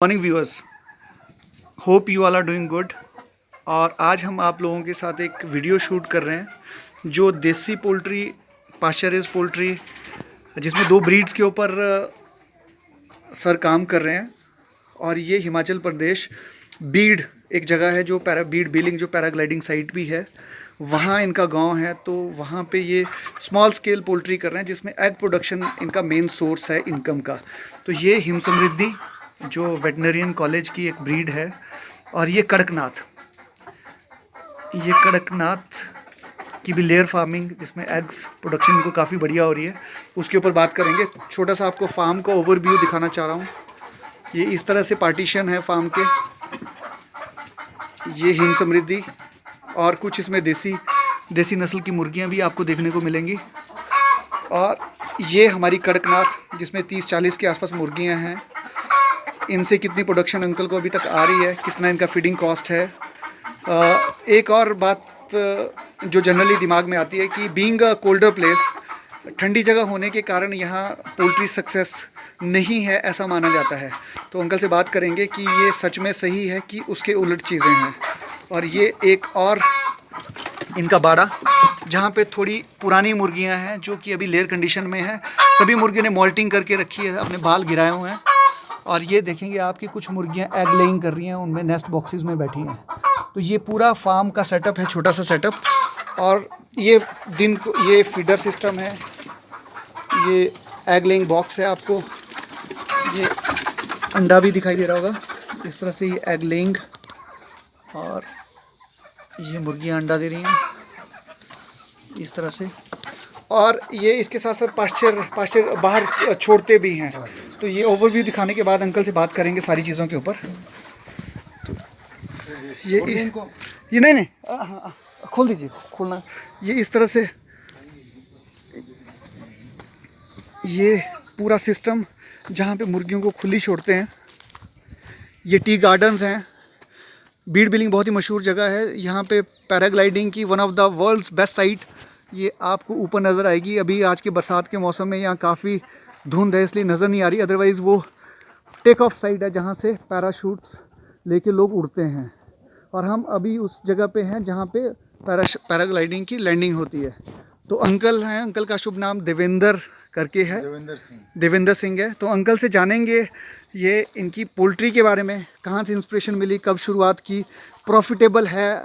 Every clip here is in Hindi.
Morning viewers, hope you all are doing good. और आज हम आप लोगों के साथ एक वीडियो शूट कर रहे हैं जो देसी पोल्ट्री, पाश्चराइज्ड पोल्ट्री, जिसमें दो ब्रीड्स के ऊपर सर काम कर रहे हैं। और ये हिमाचल प्रदेश बीड एक जगह है जो बीड बिलिंग जो पैराग्लाइडिंग साइट भी है, वहाँ इनका गांव है। तो वहाँ पे ये स्मॉल स्केल पोल्ट्री कर रहे हैं जिसमें एग प्रोडक्शन इनका मेन सोर्स है इनकम का। तो ये हिम समृद्धि जो वेटनरियन कॉलेज की एक ब्रीड है, और ये कड़कनाथ की भी लेयर फार्मिंग जिसमें एग्स प्रोडक्शन को काफ़ी बढ़िया हो रही है, उसके ऊपर बात करेंगे। छोटा सा आपको फार्म का ओवरव्यू दिखाना चाह रहा हूँ। ये इस तरह से पार्टीशन है फार्म के। ये हिम समृद्धि और कुछ इसमें देसी नस्ल की मुर्गियाँ भी आपको देखने को मिलेंगी। और ये हमारी कड़कनाथ जिसमें 30-40 के आसपास मुर्गियाँ हैं। इनसे कितनी प्रोडक्शन अंकल को अभी तक आ रही है, कितना इनका फीडिंग कॉस्ट है। एक और बात जो जनरली दिमाग में आती है कि बीइंग अ कोल्डर प्लेस, ठंडी जगह होने के कारण यहाँ पोल्ट्री सक्सेस नहीं है ऐसा माना जाता है। तो अंकल से बात करेंगे कि ये सच में सही है कि उसके उलट चीज़ें हैं। और ये एक और इनका बाड़ा जहाँ पे थोड़ी पुरानी मुर्गियाँ हैं जो कि अभी लेयर कंडीशन में हैं। सभी मुर्गियों ने मॉल्टिंग करके रखी है, अपने बाल गिराए हुए हैं। और ये देखेंगे आपकी कुछ मुर्गियाँ एग लेइंग कर रही हैं, उनमें नेस्ट बॉक्सेस में बैठी हैं। तो ये पूरा फार्म का सेटअप है, छोटा सा सेटअप। और ये दिन को ये फीडर सिस्टम है, ये एग लेइंग बॉक्स है। आपको ये अंडा भी दिखाई दे रहा होगा, इस तरह से ये एग लेइंग। और ये मुर्गियाँ अंडा दे रही हैं इस तरह से। और ये इसके साथ साथ पास्चर बाहर छोड़ते भी हैं। तो ये ओवरव्यू दिखाने के बाद अंकल से बात करेंगे सारी चीज़ों के ऊपर। तो ये नहीं खोल दीजिए, खोलना। ये इस तरह से ये पूरा सिस्टम जहाँ पे मुर्गियों को खुली छोड़ते हैं। ये टी गार्डन्स हैं। बीड बिलिंग बहुत ही मशहूर जगह है। यहाँ पे पैराग्लाइडिंग की one of the world's best site ये आपको ऊपर नज़र आएगी। अभी आज के बरसात के मौसम में यहाँ काफ़ी धुंध है इसलिए नज़र नहीं आ रही, अदरवाइज़ वो टेक ऑफ साइट है जहाँ से पैराशूट्स लेके लोग उड़ते हैं। और हम अभी उस जगह पे हैं जहाँ पे पैराग्लाइडिंग की लैंडिंग होती है। तो अंकल हैं, अंकल का शुभ नाम देवेंद्र करके है, देवेंद्र सिंह है। तो अंकल से जानेंगे ये इनकी पोल्ट्री के बारे में, कहाँ से इंस्पिरेशन मिली, कब शुरुआत की, प्रॉफिटेबल है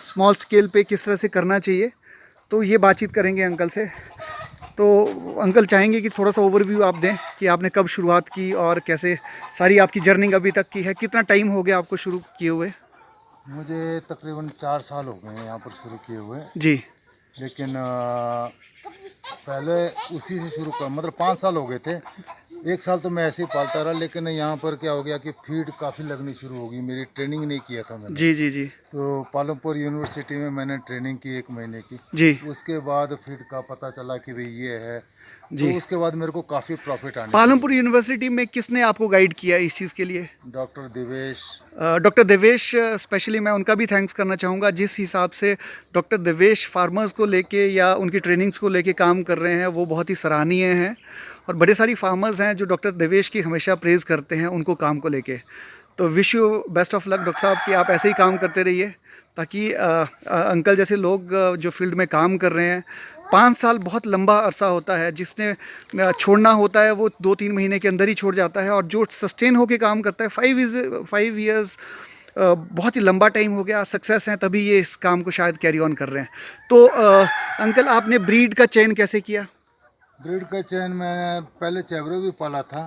स्मॉल स्केल पे, किस तरह से करना चाहिए। तो ये बातचीत करेंगे अंकल से। तो अंकल चाहेंगे कि थोड़ा सा ओवरव्यू आप दें कि आपने कब शुरुआत की और कैसे सारी आपकी जर्नी अभी तक की है। कितना टाइम हो गया आपको शुरू किए हुए? मुझे तकरीबन 4 साल हो गए हैं यहाँ पर शुरू किए हुए जी। लेकिन पहले उसी से शुरू कर, मतलब 5 साल हो गए थे। 1 साल तो मैं ऐसे ही पालता रहा, लेकिन यहाँ पर क्या हो गया कि फीड काफ़ी लगनी शुरू हो गई। मेरी ट्रेनिंग नहीं किया था मैंने। जी। तो पालमपुर यूनिवर्सिटी में मैंने ट्रेनिंग की 1 महीने की जी। उसके बाद फीड का पता चला कि भाई ये है जी। तो उसके बाद मेरे को काफ़ी प्रॉफिट आने। पालमपुर यूनिवर्सिटी में किसने आपको गाइड किया इस चीज़ के लिए? Doctor Devesh. Doctor Devesh specially मैं उनका भी थैंक्स करना चाहूँगा। जिस हिसाब से डॉक्टर देवेश फार्मर्स को लेके या उनकी ट्रेनिंग्स को लेके काम कर रहे हैं वो बहुत ही सराहनीय हैं। और बड़े सारी फार्मर्स हैं जो डॉक्टर देवेश की हमेशा प्रेज़ करते हैं उनको काम को लेके। तो wish you best of luck doctor साहब कि आप ऐसे ही काम करते रहिए, ताकि अंकल जैसे लोग जो फील्ड में काम कर रहे हैं, 5 साल बहुत लंबा अरसा होता है। जिसने छोड़ना होता है वो 2-3 महीने के अंदर ही छोड़ जाता है, और जो सस्टेन होकर काम करता है 5 ईयर्स बहुत ही लंबा टाइम हो गया। सक्सेस हैं तभी ये इस काम को शायद कैरी ऑन कर रहे हैं। तो अंकल आपने ब्रीड का चयन कैसे किया? ब्रीड का चयन मैंने पहले चैवरो भी पाला था,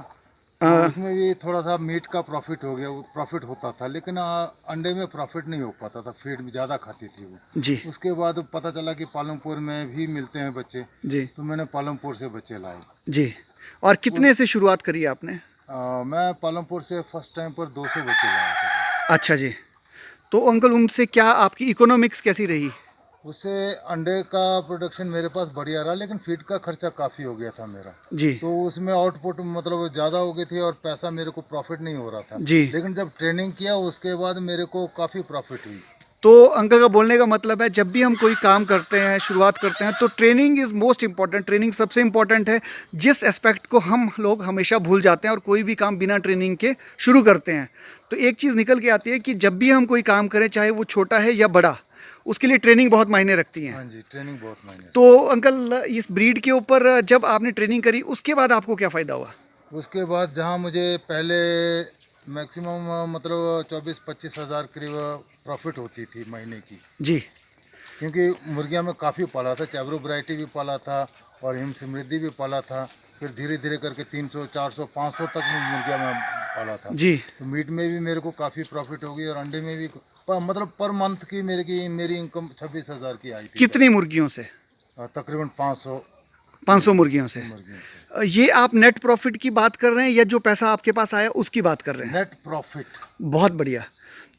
तो उसमें भी थोड़ा सा मीट का प्रॉफिट हो गया, प्रॉफिट होता था, लेकिन अंडे में प्रॉफिट नहीं हो पाता था, फीड भी ज़्यादा खाती थी वो। जी। उसके बाद पता चला कि पालमपुर में भी मिलते हैं बच्चे। जी। तो मैंने पालमपुर से बच्चे लाए। जी। और कितने से शुरुआत करी आपने? मैं पालमपुर से फर्स्ट टाइम पर 200 बच्चे लाया था। अच्छा जी। तो अंकल उनसे क्या आपकी इकोनॉमिक्स कैसी रही? उससे अंडे का प्रोडक्शन मेरे पास बढ़िया रहा, लेकिन फीड का खर्चा काफ़ी हो गया था मेरा। जी। तो उसमें आउटपुट मतलब ज़्यादा हो गई थी और पैसा मेरे को प्रॉफिट नहीं हो रहा था। जी। लेकिन जब ट्रेनिंग किया उसके बाद मेरे को काफ़ी प्रॉफिट हुई। तो अंकल का बोलने का मतलब है जब भी हम कोई काम करते हैं, शुरुआत करते हैं, तो training is most important. Training सबसे इम्पॉर्टेंट है, जिस एस्पेक्ट को हम लोग हमेशा भूल जाते हैं और कोई भी काम बिना ट्रेनिंग के शुरू करते हैं। तो एक चीज़ निकल के आती है कि जब भी हम कोई काम करें, चाहे वो छोटा है या बड़ा, उसके लिए ट्रेनिंग बहुत मायने रखती है। हाँ जी, ट्रेनिंग बहुत मायने। तो अंकल इस ब्रीड के ऊपर जब आपने ट्रेनिंग करी, उसके बाद आपको क्या फ़ायदा हुआ? उसके बाद जहाँ मुझे पहले मैक्सिमम मतलब 24-25 हज़ार करीब प्रॉफिट होती थी महीने की, जी क्योंकि मुर्गियाँ में काफ़ी पाला था, चैवरो वैरायटी भी पाला था और हिम समृद्धि भी पाला था। फिर धीरे धीरे करके 300, 400, 500 तक मुर्गियाँ में पाला था। जी। तो मीट में भी मेरे को काफ़ी प्रॉफिट हो गई और अंडे में भी मतलब पर मंथ की मेरी इनकम 26 हज़ार की आई थी। कितनी मुर्गियों से? तकरीबन 500 मुर्गियों से। मुर्गियों से। ये आप नेट प्रॉफिट की बात कर रहे हैं या जो पैसा आपके पास आया उसकी बात कर रहे हैं? Net profit. बहुत बढ़िया।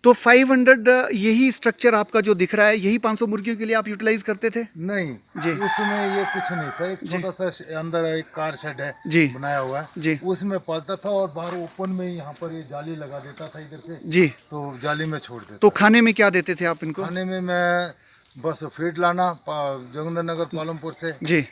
तो 500 यही स्ट्रक्चर आपका जो दिख रहा है, यही 500 मुर्गियों के लिए आप यूटिलाइज करते थे? नहीं जी। उसमें ये कुछ नहीं था, एक छोटा सा अंदर एक कार शेड है जी बनाया हुआ है जी उसमें पालता था और बाहर ओपन में यहाँ पर ये जाली लगा देता था इधर से, जी। तो जाली में छोड़ देता। तो खाने में क्या देते थे आप इनको? खाने में मैं बस फीड लाना जोगिंदर नगर पालमपुर से, जी।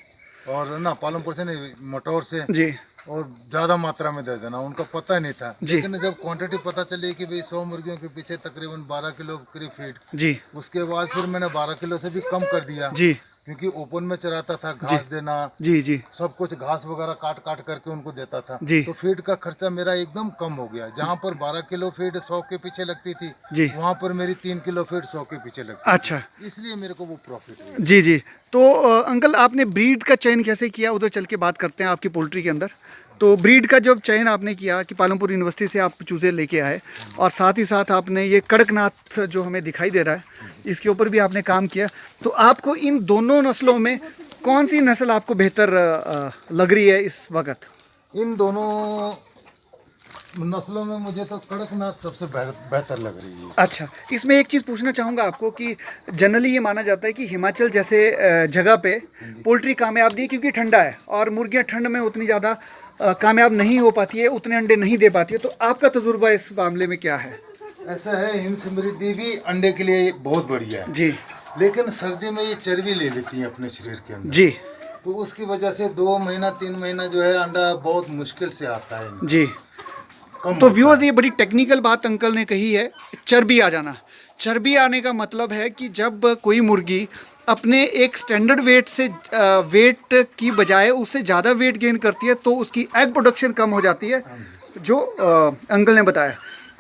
और ना पालमपुर से नहीं, मटौर से, जी और ज़्यादा मात्रा में दे देना। उनका पता नहीं था, जी। लेकिन जब क्वांटिटी पता चली कि भाई 100 मुर्गियों के पीछे तकरीबन 12 किलो करीब फीड, जी उसके बाद फिर मैंने 12 किलो से भी कम कर दिया, जी क्योंकि ओपन में चराता था, घास देना, जी जी सब कुछ घास वगैरह काट काट करके उनको देता था। जी। तो फीड का खर्चा मेरा एकदम कम हो गया। जहाँ पर 12 किलो फीड 100 के पीछे लगती थी, जी। वहाँ पर मेरी 3 किलो फीड 100 के पीछे लगती अच्छा। थी। इसलिए मेरे को वो प्रॉफिट हुआ। जी जी। तो अंकल आपने ब्रीड का चयन कैसे किया? उधर चल के बात करते हैं आपकी पोल्ट्री के अंदर। तो ब्रीड का जब चयन आपने किया कि पालमपुर यूनिवर्सिटी से आप चूज़े लेके आए, और साथ ही साथ आपने ये कड़कनाथ जो हमें दिखाई दे रहा है, इसके ऊपर भी आपने काम किया, तो आपको इन दोनों नस्लों में कौन सी नस्ल आपको बेहतर लग रही है इस वक्त? इन दोनों नस्लों में मुझे तो कड़कनाथ सबसे बेहतर लग रही है। अच्छा, इसमें एक चीज़ पूछना चाहूँगा आपको कि जनरली ये माना जाता है कि हिमाचल जैसे जगह पे पोल्ट्री कामयाब नहीं है क्योंकि ठंडा है, और मुर्गियाँ ठंड में उतनी ज़्यादा कामयाब नहीं हो पाती है, उतने अंडे नहीं दे पाती है। तो आपका तजुर्बा इस मामले में क्या है? ऐसा है, हिम समृद्धि भी अंडे के लिए बहुत बढ़िया है जी। लेकिन सर्दी में ये चर्बी ले लेती है अपने शरीर के अंदर। जी। तो उसकी वजह से 2 महीना 3 महीना जो है अंडा बहुत मुश्किल से आता है। जी। तो व्यूअर्स, ये बड़ी टेक्निकल बात अंकल ने कही है, चर्बी आ जाना। चर्बी आने का मतलब है कि जब कोई मुर्गी अपने एक स्टैंडर्ड वेट से वेट की बजाय उससे ज़्यादा वेट गेन करती है, तो उसकी एग प्रोडक्शन कम हो जाती है, जो अंकल ने बताया।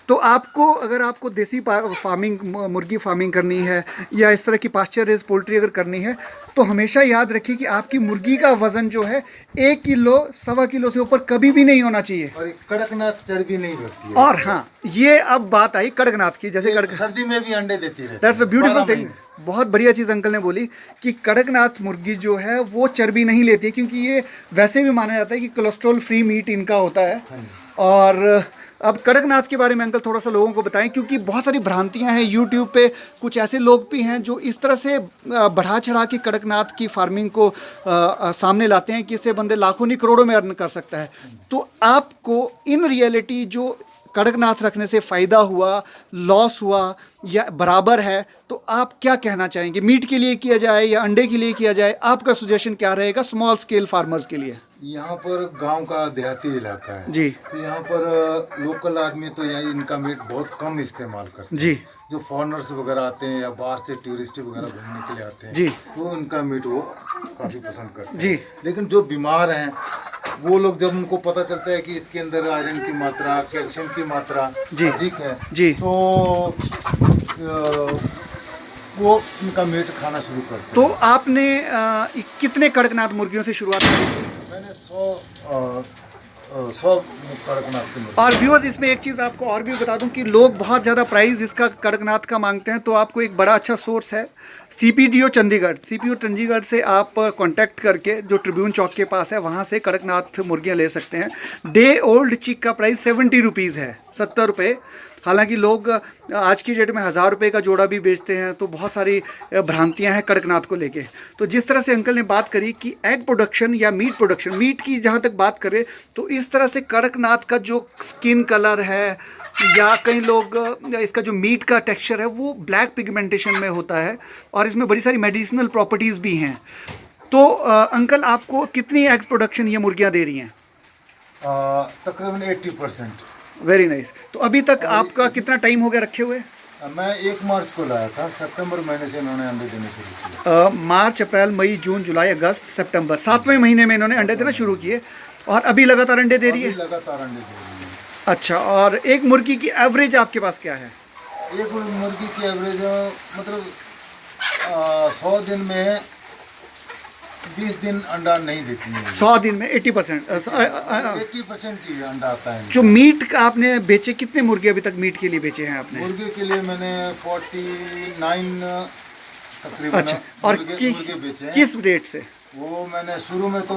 तो आपको, अगर आपको देसी फार्मिंग, मुर्गी फार्मिंग करनी है या इस तरह की पास्चर रेज पोल्ट्री अगर करनी है, तो हमेशा याद रखिए कि आपकी मुर्गी का वज़न जो है 1 किलो 1.25 किलो से ऊपर कभी भी नहीं होना चाहिए। और कड़कनाथ चर्बी नहीं भरती है। और हाँ, ये अब बात आई कड़कनाथ की, जैसे सर्दी में भी अंडे देती रहती है। That's a beautiful thing. बहुत बढ़िया चीज़ अंकल ने बोली कि कड़कनाथ मुर्गी जो है वो चर्बी नहीं लेती है, क्योंकि ये वैसे भी माना जाता है कि कोलेस्ट्रॉल फ्री मीट इनका होता है। और अब कड़कनाथ के बारे में अंकल थोड़ा सा लोगों को बताएं, क्योंकि बहुत सारी भ्रांतियां हैं यूट्यूब पे। कुछ ऐसे लोग भी हैं जो इस तरह से बढ़ा चढ़ा के कड़कनाथ की फार्मिंग को सामने लाते हैं कि इससे बंदे लाखों नहीं करोड़ों में अर्न कर सकता है। तो आपको इन रियलिटी जो कड़कनाथ रखने से फ़ायदा हुआ, लॉस हुआ या बराबर है, तो आप क्या कहना चाहेंगे? मीट के लिए किया जाए या अंडे के लिए किया जाए, आपका सजेशन क्या रहेगा स्मॉल स्केल फार्मर्स के लिए? यहाँ पर गांव का देहाती इलाका है जी। तो यहाँ पर लोकल आदमी तो यहाँ इनका मीट बहुत कम इस्तेमाल करते हैं। जी। जो फॉरेनर्स वगैरह आते हैं या बाहर से टूरिस्ट वगैरह घूमने के लिए आते हैं, जी, तो इनका मीट वो काफ़ी पसंद करते हैं। जी। लेकिन जो बीमार हैं वो लोग, जब उनको पता चलता है कि इसके अंदर आयरन की मात्रा, कैल्शियम की मात्रा अधिक है, जी, तो वो इनका मीट खाना शुरू करते हैं। तो आपने कितने कड़कनाथ मुर्गियों से शुरुआत की थी? मैंने 100 कड़कनाथ की मुर्गी। और व्यूअर्स, इसमें एक चीज़ आपको और भी बता दूं कि लोग बहुत ज़्यादा प्राइस इसका कड़कनाथ का मांगते हैं, तो आपको एक बड़ा अच्छा सोर्स है CPDO चंडीगढ़। CPDO चंडीगढ़ से आप कांटेक्ट करके, जो ट्रिब्यून चौक के पास है, वहाँ से कड़कनाथ मुर्गियाँ ले सकते हैं। डे ओल्ड चिक का प्राइस 70 रुपीज़ है, 70 रुपये। हालांकि लोग आज की डेट में 1000 रुपये का जोड़ा भी बेचते हैं, तो बहुत सारी भ्रांतियां हैं कड़कनाथ को लेके। तो जिस तरह से अंकल ने बात करी कि एग प्रोडक्शन या मीट प्रोडक्शन, मीट की जहां तक बात करें, तो इस तरह से कड़कनाथ का जो स्किन कलर है, या कई लोग इसका जो मीट का टेक्सचर है वो ब्लैक पिगमेंटेशन में होता है और इसमें बड़ी सारी मेडिसिनल प्रॉपर्टीज़ भी हैं। तो अंकल आपको कितनी एग्स प्रोडक्शन ये मुर्गियाँ दे रही हैं? तकरीबन 80%। Very nice. तो अभी तक आपका कितना टाइम हो गया रखे हुए? मैं 1 मार्च को लाया था, सितंबर महीने से इन्होंने अंडे देने शुरू किए। मार्च, अप्रैल, मई, जून, जुलाई, अगस्त, सितंबर, 7वें महीने में इन्होंने अंडे देना शुरू किए और अभी लगातार अंडे दे रही है? लगातार अंडे दे रही है। अच्छा, और एक मुर्गी की एवरेज आपके पास क्या है? एक मुर्गी की एवरेज मतलब 100 दिन में 20 दिन अंडा नहीं देती है। 100 दिन में 80% 80% ही अंडा आता है। जो मीट का आपने बेचे, कितने मुर्गे अभी तक मीट के लिए बेचे हैं आपने? मुर्गे के लिए मैंने 49 तकरीबन। अच्छा, और मुर्गे बेचे हैं। किस रेट से? वो मैंने शुरू में तो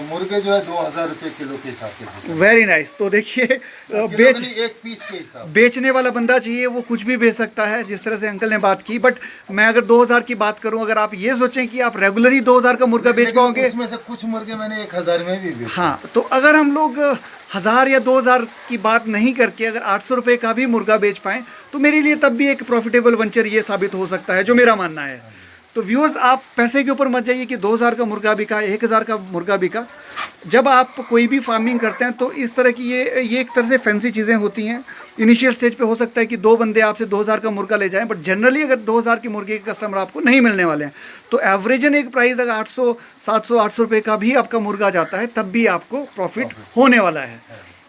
मुर्गे जो है 2000 रुपये किलो के हिसाब से बेचे। Very nice. तो देखिए एक पीस के हिसाब से बेचने वाला बंदा चाहिए, वो कुछ भी बेच सकता है, जिस तरह से अंकल ने बात की। बट मैं अगर 2000 की बात करूं, अगर आप ये सोचें कि आप रेगुलरली 2000 का मुर्गा बेच पाओगे, उसमें से कुछ मुर्गे मैंने 1000 में भी बेचे। हाँ, तो अगर हम लोग 1000 या 2000 की बात नहीं करके अगर 800 रुपये का भी मुर्गा बेच पाएँ तो मेरे लिए तब भी एक प्रॉफिटेबल वेंचर ये साबित हो सकता है, जो मेरा मानना है। तो व्यूअर्स, आप पैसे के ऊपर मत जाइए कि 2000 का मुर्गा बिका, 1000 का मुर्गा बिका। जब आप कोई भी फार्मिंग करते हैं तो इस तरह की ये एक तरह से फैंसी चीज़ें होती हैं। इनिशियल स्टेज पे हो सकता है कि 2 बंदे आपसे 2000 का मुर्गा ले जाएं, बट जनरली अगर 2000 के मुर्गे के कस्टमर आपको नहीं मिलने वाले हैं, तो एवरेजन एक प्राइस अगर 800, 700, 800 रुपये का भी आपका मुर्गा जाता है, तब भी आपको प्रॉफिट होने वाला है।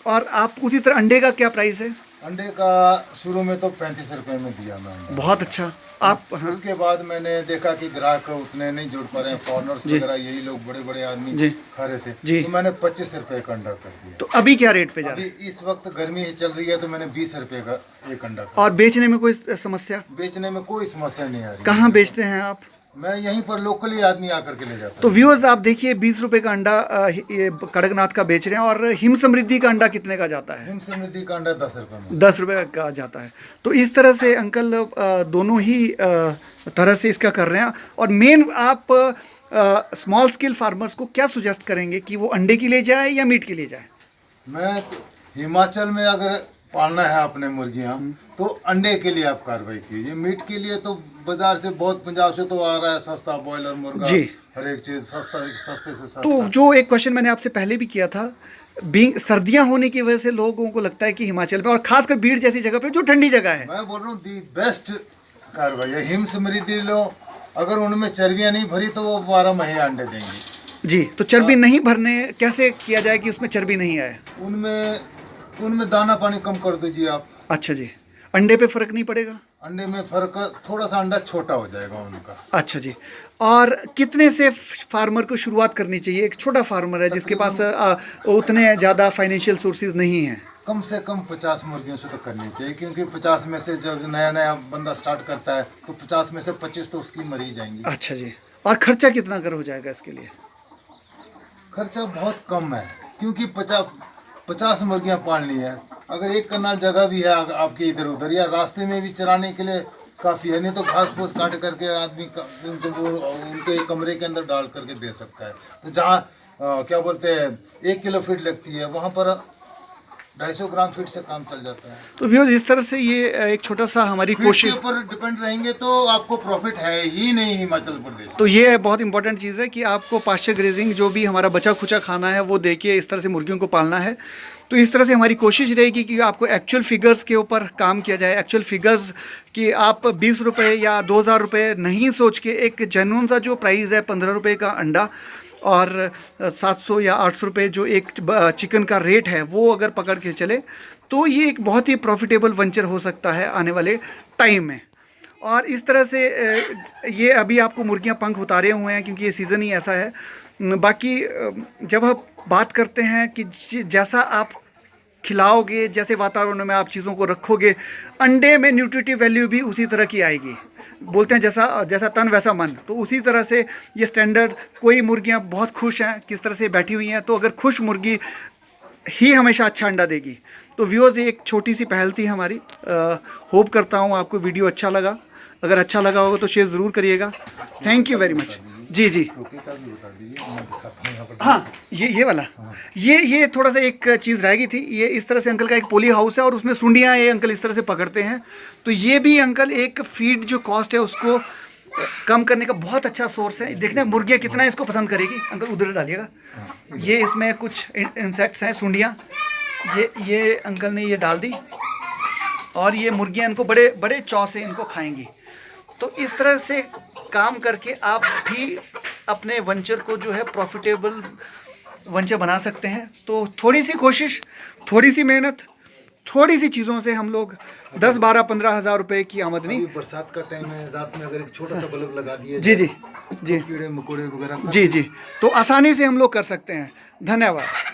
और आप उसी तरह अंडे का क्या प्राइस है? अंडे का शुरू में तो 35 रुपए में दिया मैं। बहुत अच्छा। आप हाँ, उसके बाद मैंने देखा कि ग्राहक उतने नहीं जुड़ पा रहे हैं, फॉरनर्स वगैरह यही लोग बड़े बड़े आदमी खा रहे थे, तो मैंने 25 रुपए का अंडा कर दिया। तो अभी क्या रेट पे जा रहा है? अभी इस वक्त गर्मी चल रही है तो मैंने 20 रुपए का एक अंडा कर। और बेचने में कोई समस्या? बेचने में कोई समस्या नहीं आ रही। कहाँ बेचते हैं आप? मैं यहीं पर लोकली आदमी आकर के ले जाता हूं। तो व्यूअर्स, आप देखिए 20 रुपए का अंडा ये कड़कनाथ का बेच रहे हैं। और हिम समृद्धि का अंडा कितने का जाता है? हिम समृद्धि का अंडा 10 रुपए में। 10 रुपए का जाता है। तो इस तरह से अंकल दोनों ही तरह से इसका कर रहे हैं। और मेन आप स्मॉल स्केल फार्मर्स को क्या सुजेस्ट करेंगे कि वो अंडे के लिए जाए या मीट के लिए जाए? मैं हिमाचल में अगर पालना है अपने मुर्गियां तो अंडे के लिए आप कार्रवाई कीजिए। मीट के लिए तो बाजार से बहुत, पंजाब से तो आ रहा है सस्ता बॉयलर मुर्गा, हर एक चीज सस्ते से सस्ता। तो जो एक क्वेश्चन मैंने आपसे पहले भी किया था, सर्दियां होने की वजह से लोगों को लगता है कि हिमाचल में और खासकर भीड़ जैसी जगह पे जो ठंडी जगह है, मैं बोल रहा हूँ दी बेस्ट कार्रवाई है हिम समृद्धि लो। अगर उनमें चर्बियाँ नहीं भरी तो वो 12 महीने अंडे देंगी। जी, तो चर्बी नहीं भरने कैसे किया जाए कि उसमें चर्बी नहीं आए? उनमें दाना पानी कम कर दीजिए आप। अच्छा जी, अंडे पे फर्क नहीं पड़ेगा? अंडे में फर्क, थोड़ा सा अंडा छोटा हो जाएगा उनका। अच्छा जी। और कितने से फार्मर को शुरुआत करनी चाहिए? एक छोटा फार्मर है जिसके पास उतने ज़्यादा फाइनेंशियल सोर्सेज नहीं हैं। कम से कम 50 मुर्गियों से तो करनी चाहिए, क्योंकि 50 में से जब नया बंदा स्टार्ट करता है तो 50 में से 25 तो उसकी मर ही जाएंगी। अच्छा जी। और खर्चा कितना कर हो जाएगा इसके लिए? खर्चा बहुत कम है, क्योंकि 50 मुर्गियाँ पालनी है। अगर एक कनाल जगह भी है आपके इधर उधर, या रास्ते में भी चराने के लिए काफ़ी है, नहीं तो घास फूस काट करके आदमी उनके कमरे के अंदर डाल करके दे सकता है। तो जहाँ क्या बोलते हैं 1 किलो फीड लगती है, वहाँ पर 250 ग्राम फीड से काम चल जाता है। तो व्यूअर्स, इस तरह से ये एक छोटा सा हमारी कोशिश के ऊपर डिपेंड रहेंगे तो आपको प्रॉफिट है ही नहीं हिमाचल प्रदेश। तो ये बहुत इंपॉर्टेंट चीज़ है कि आपको पास्चर ग्रेजिंग, जो भी हमारा बचा खुचा खाना है, वो देके इस तरह से मुर्गियों को पालना है। तो इस तरह से हमारी कोशिश रहेगी कि आपको एक्चुअल फिगर्स के ऊपर काम किया जाए। एक्चुअल फिगर्स कि आप 20 रुपये या 2000 रुपये नहीं सोच के एक जेन्युइन सा जो प्राइस है 15 रुपये का अंडा और 700 या 800 रुपये जो एक चिकन का रेट है, वो अगर पकड़ के चले तो ये एक बहुत ही प्रॉफिटेबल वेंचर हो सकता है आने वाले टाइम में। और इस तरह से ये अभी आपको मुर्गियां पंख उतारे हुए हैं क्योंकि ये सीज़न ही ऐसा है। बाकी जब आप बात करते हैं कि जैसा आप खिलाओगे, जैसे वातावरण में आप चीज़ों को रखोगे, अंडे में न्यूट्रिटिव वैल्यू भी उसी तरह की आएगी। बोलते हैं जैसा तन वैसा मन, तो उसी तरह से ये स्टैंडर्ड। कोई मुर्गियां बहुत खुश हैं किस तरह से बैठी हुई हैं, तो अगर खुश मुर्गी ही हमेशा अच्छा अंडा देगी। तो व्यूअर्स, ये एक छोटी सी पहल थी हमारी। होप करता हूँ आपको वीडियो अच्छा लगा। अगर अच्छा लगा होगा तो शेयर ज़रूर करिएगा। Thank you very much. जी जी। टोके का भी बता दीजिए, मैं दिखाता हूँ यहाँ पर। हाँ, ये वाला, ये थोड़ा सा एक चीज़ रह गई थी। ये इस तरह से अंकल का एक पोली हाउस है और उसमें सुंडियाँ ये अंकल इस तरह से पकड़ते हैं। तो ये भी अंकल एक फीड जो कॉस्ट है उसको कम करने का बहुत अच्छा सोर्स है। देखना मुर्गियाँ कितना इसको पसंद करेगी। अंकल उधर डालिएगा। ये इसमें कुछ इंसेक्ट्स हैं, सुंडियाँ, ये अंकल ने ये डाल दी और ये मुर्गियाँ इनको बड़े बड़े चाव से इनको खाएंगी। तो इस तरह से काम करके आप भी अपने वेंचर को जो है प्रॉफिटेबल वेंचर बना सकते हैं। तो थोड़ी सी कोशिश, थोड़ी सी मेहनत, थोड़ी सी चीज़ों से हम लोग 10, 12, 15 हज़ार रुपये की आमदनी। अभी बरसात का टाइम है, रात में अगर एक छोटा सा बल्ब लगा दिया जी जी जी, कीड़े मकोड़े वगैरह जी जी, तो आसानी से हम लोग कर सकते हैं। धन्यवाद।